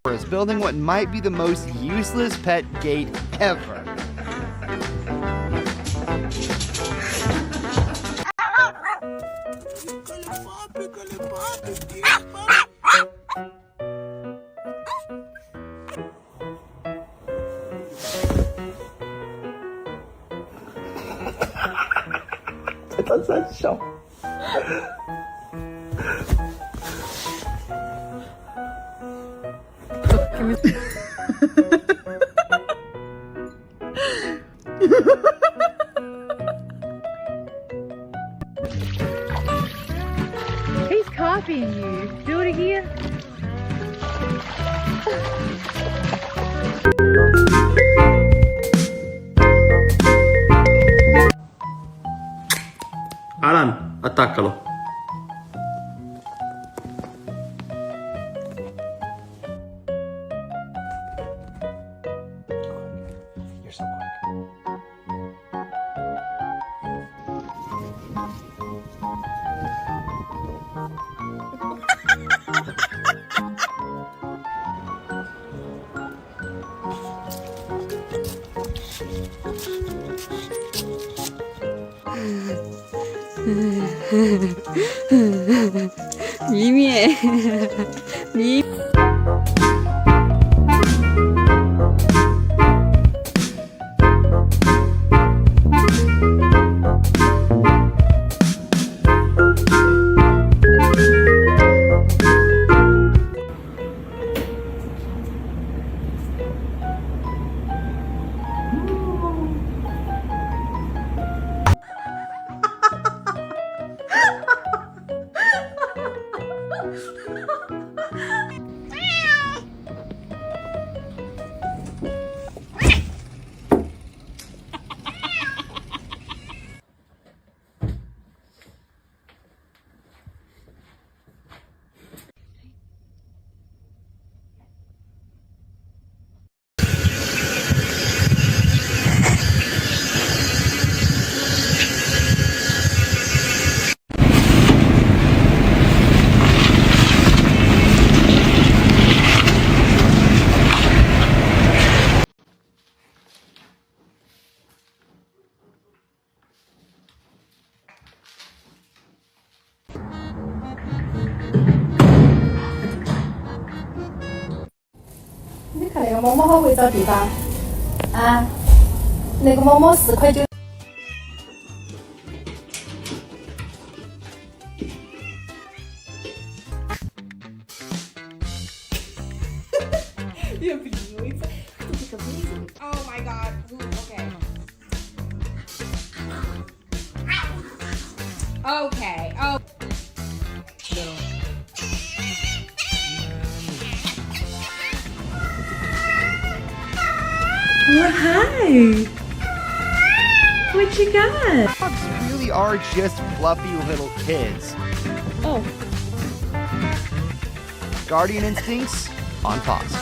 Is building what might be the most useless pet gate ever. He's copying you. Do it again. Alan, attaccalo. You're so quick. 미미해. 미.你看那个猫猫好会找地方啊！那个猫猫4块9。Oh my god. Okay. Okay. Oh. Well, hi. What you got? Dogs really are just fluffy little kids. Oh. Guardian instincts on pause.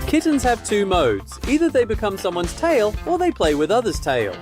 Kittens have two modes. Either they become someone's tail or they play with others' tail.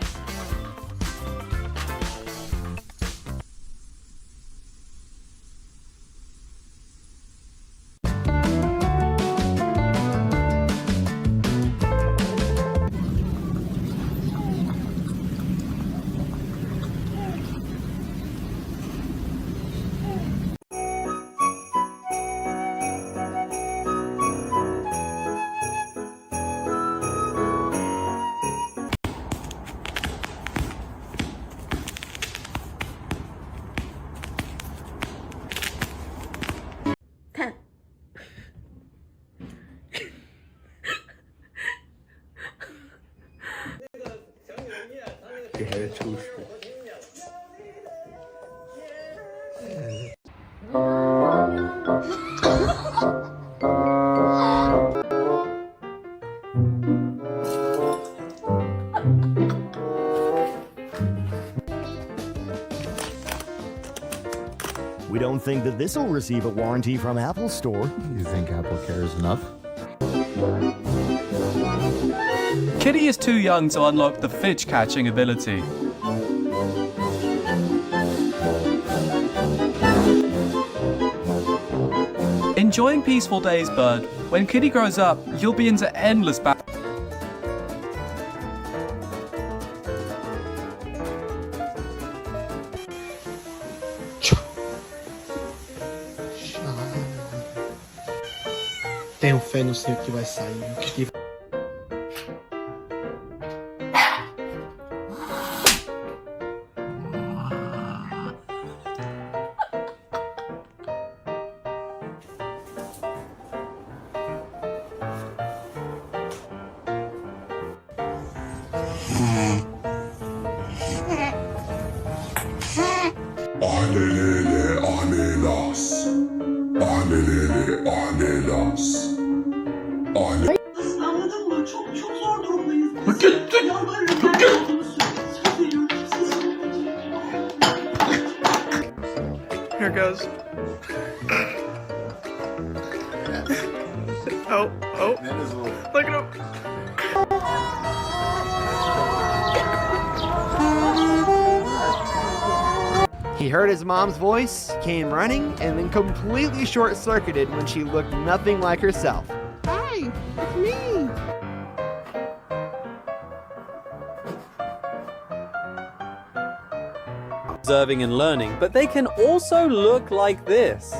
出水。We don't think that this will receive a warranty from Apple Store. You think Apple cares enough? Kitty is too young to unlock the fish catching ability. Enjoying peaceful days, Bird. When Kitty grows up, you'll be into endless Tenho fé no Senhor que vai sair. Que Annelele annelas. Annelele annelas. Anladın mı? Çok zor durumdayız. Yalvarırım ben olduğunu söylüyorum. Here goes. Oh, look at him. He heard his mom's voice, came running, and then completely short-circuited when she looked nothing like herself. Hi, it's me. Observing and learning, but they can also look like this.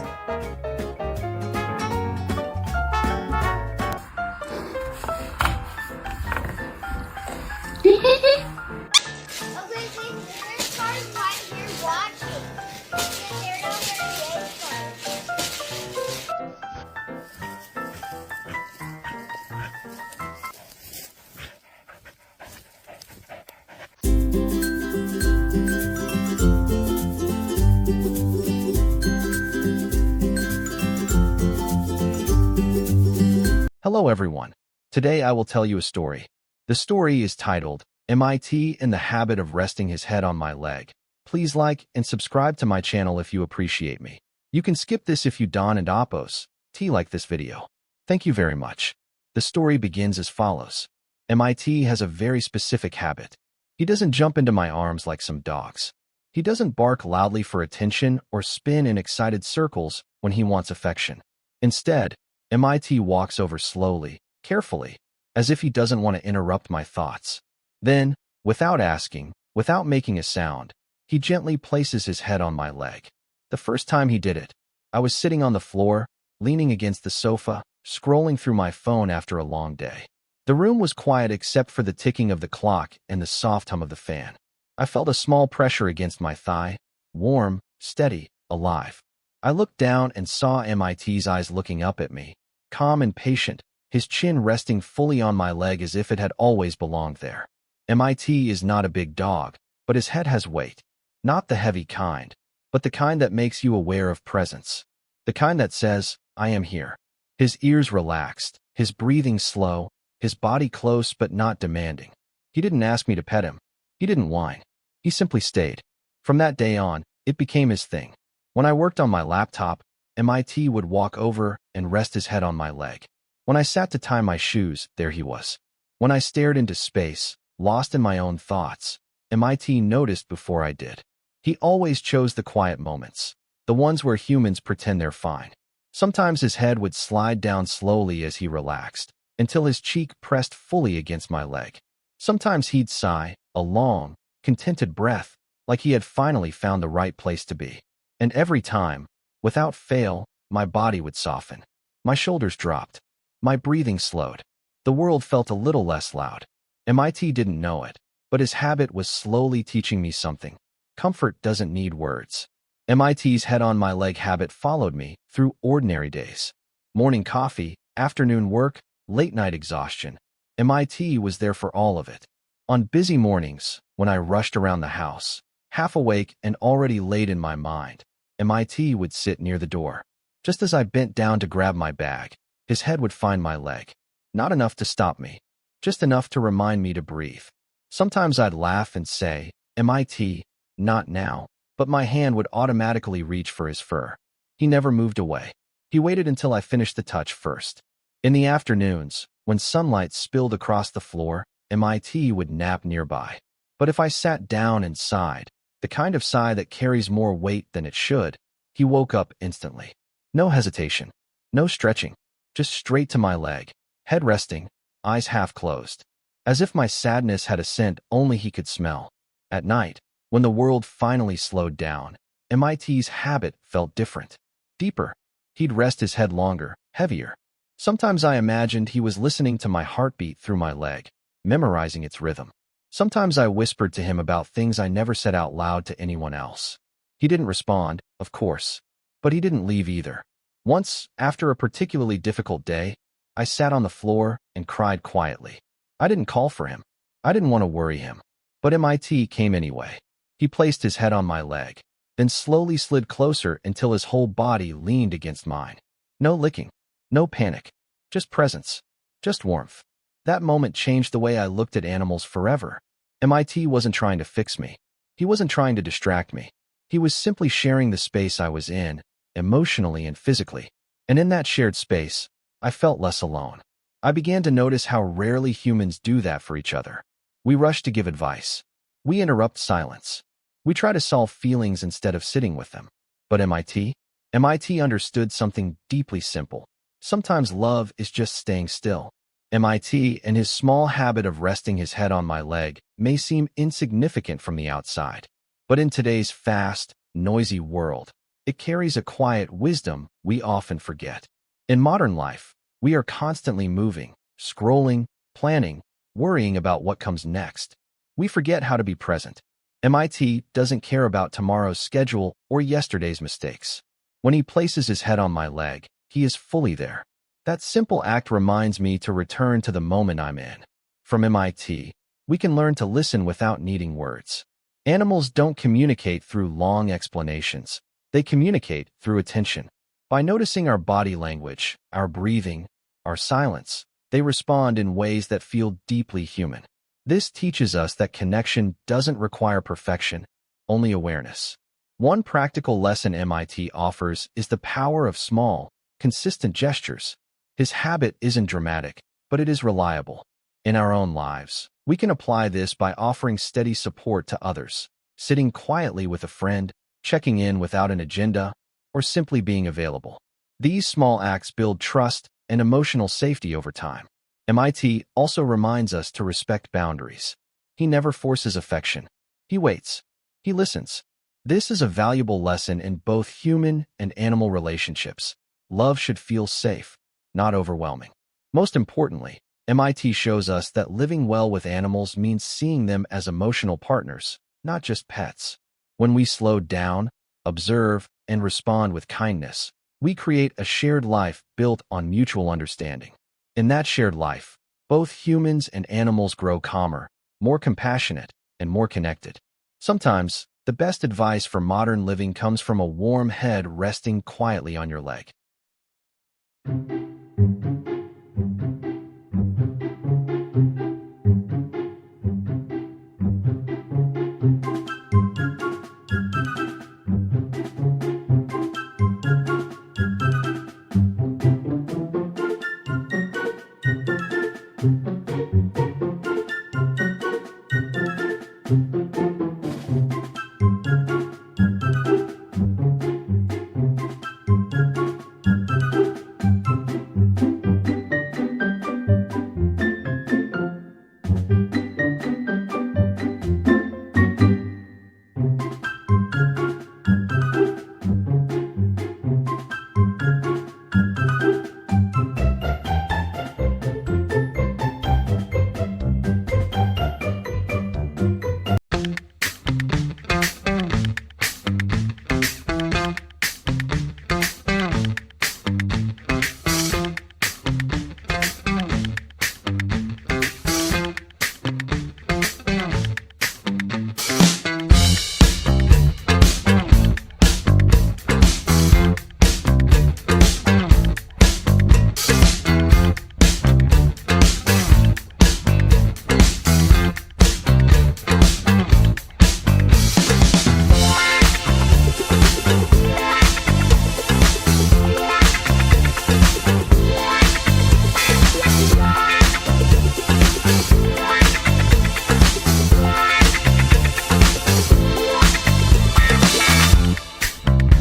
Hello everyone. Today I will tell you a story. The story is titled, MIT in the Habit of Resting His Head on My Leg. Please like and subscribe to my channel if you appreciate me. You can skip this if you don and oppose. Like this video. Thank you very much. The story begins as follows. MIT has a very specific habit. He doesn't jump into my arms like some dogs. He doesn't bark loudly for attention or spin in excited circles when he wants affection. Instead, MIT walks over slowly, carefully, as if he doesn't want to interrupt my thoughts. Then, without asking, without making a sound, he gently places his head on my leg. The first time he did it, I was sitting on the floor, leaning against the sofa, scrolling through my phone after a long day. The room was quiet except for the ticking of the clock and the soft hum of the fan. I felt a small pressure against my thigh, warm, steady, alive. I looked down and saw MIT's eyes looking up at me, calm and patient, his chin resting fully on my leg as if it had always belonged there. MIT is not a big dog, but his head has weight. Not the heavy kind, but the kind that makes you aware of presence. The kind that says, I am here. His ears relaxed, his breathing slow, his body close but not demanding. He didn't ask me to pet him. He didn't whine. He simply stayed. From that day on, it became his thing. When I worked on my laptop, MIT would walk over and rest his head on my leg. When I sat to tie my shoes, there he was. When I stared into space, lost in my own thoughts, MIT noticed before I did. He always chose the quiet moments, the ones where humans pretend they're fine. Sometimes his head would slide down slowly as he relaxed, until his cheek pressed fully against my leg. Sometimes he'd sigh, a long, contented breath, like he had finally found the right place to be. And every time, without fail, my body would soften. My shoulders dropped. My breathing slowed. The world felt a little less loud. MIT didn't know it, but his habit was slowly teaching me something. Comfort doesn't need words. MIT's head on my leg habit followed me through ordinary days. Morning coffee, afternoon work, late night exhaustion. MIT was there for all of it. On busy mornings, when when I rushed around the house, half awake and already late in my mind. MIT would sit near the door. Just as I bent down to grab my bag, his head would find my leg. Not enough to stop me, just enough to remind me to breathe. Sometimes I'd laugh and say, MIT, not now, but my hand would automatically reach for his fur. He never moved away. He waited until I finished the touch first. In the afternoons, when sunlight spilled across the floor, MIT would nap nearby. But if I sat down and sighed, the kind of sigh that carries more weight than it should, he woke up instantly. No hesitation, no stretching, just straight to my leg, head resting, eyes half closed. As if my sadness had a scent only he could smell. At night, when the world finally slowed down, MIT's habit felt different, deeper. He'd rest his head longer, heavier. Sometimes I imagined he was listening to my heartbeat through my leg, memorizing its rhythm. Sometimes I whispered to him about things I never said out loud to anyone else. He didn't respond, of course, but he didn't leave either. Once, after a particularly difficult day, I sat on the floor and cried quietly. I didn't call for him. I didn't want to worry him. But MIT came anyway. He placed his head on my leg, then slowly slid closer until his whole body leaned against mine. No licking, no panic, just presence, just warmth. That moment changed the way I looked at animals forever. MIT wasn't trying to fix me. He wasn't trying to distract me. He was simply sharing the space I was in, emotionally and physically. And in that shared space, I felt less alone. I began to notice how rarely humans do that for each other. We rush to give advice. We interrupt silence. We try to solve feelings instead of sitting with them. But MIT understood something deeply simple. Sometimes love is just staying still. MIT and his small habit of resting his head on my leg may seem insignificant from the outside. But in today's fast, noisy world, it carries a quiet wisdom we often forget. In modern life, we are constantly moving, scrolling, planning, worrying about what comes next. We forget how to be present. MIT doesn't care about tomorrow's schedule or yesterday's mistakes. When he places his head on my leg, he is fully there. That simple act reminds me to return to the moment I'm in. From MIT, we can learn to listen without needing words. Animals don't communicate through long explanations. They communicate through attention. By noticing our body language, our breathing, our silence, they respond in ways that feel deeply human. This teaches us that connection doesn't require perfection, only awareness. One practical lesson MIT offers is the power of small, consistent gestures. His habit isn't dramatic, but it is reliable. In our own lives, we can apply this by offering steady support to others, sitting quietly with a friend, checking in without an agenda, or simply being available. These small acts build trust and emotional safety over time. MIT also reminds us to respect boundaries. He never forces affection. He waits. He listens. This is a valuable lesson in both human and animal relationships. Love should feel safe, not overwhelming. Most importantly, MIT shows us that living well with animals means seeing them as emotional partners, not just pets. When we slow down, observe, and respond with kindness, we create a shared life built on mutual understanding. In that shared life, both humans and animals grow calmer, more compassionate, and more connected. Sometimes, the best advice for modern living comes from a warm head resting quietly on your leg.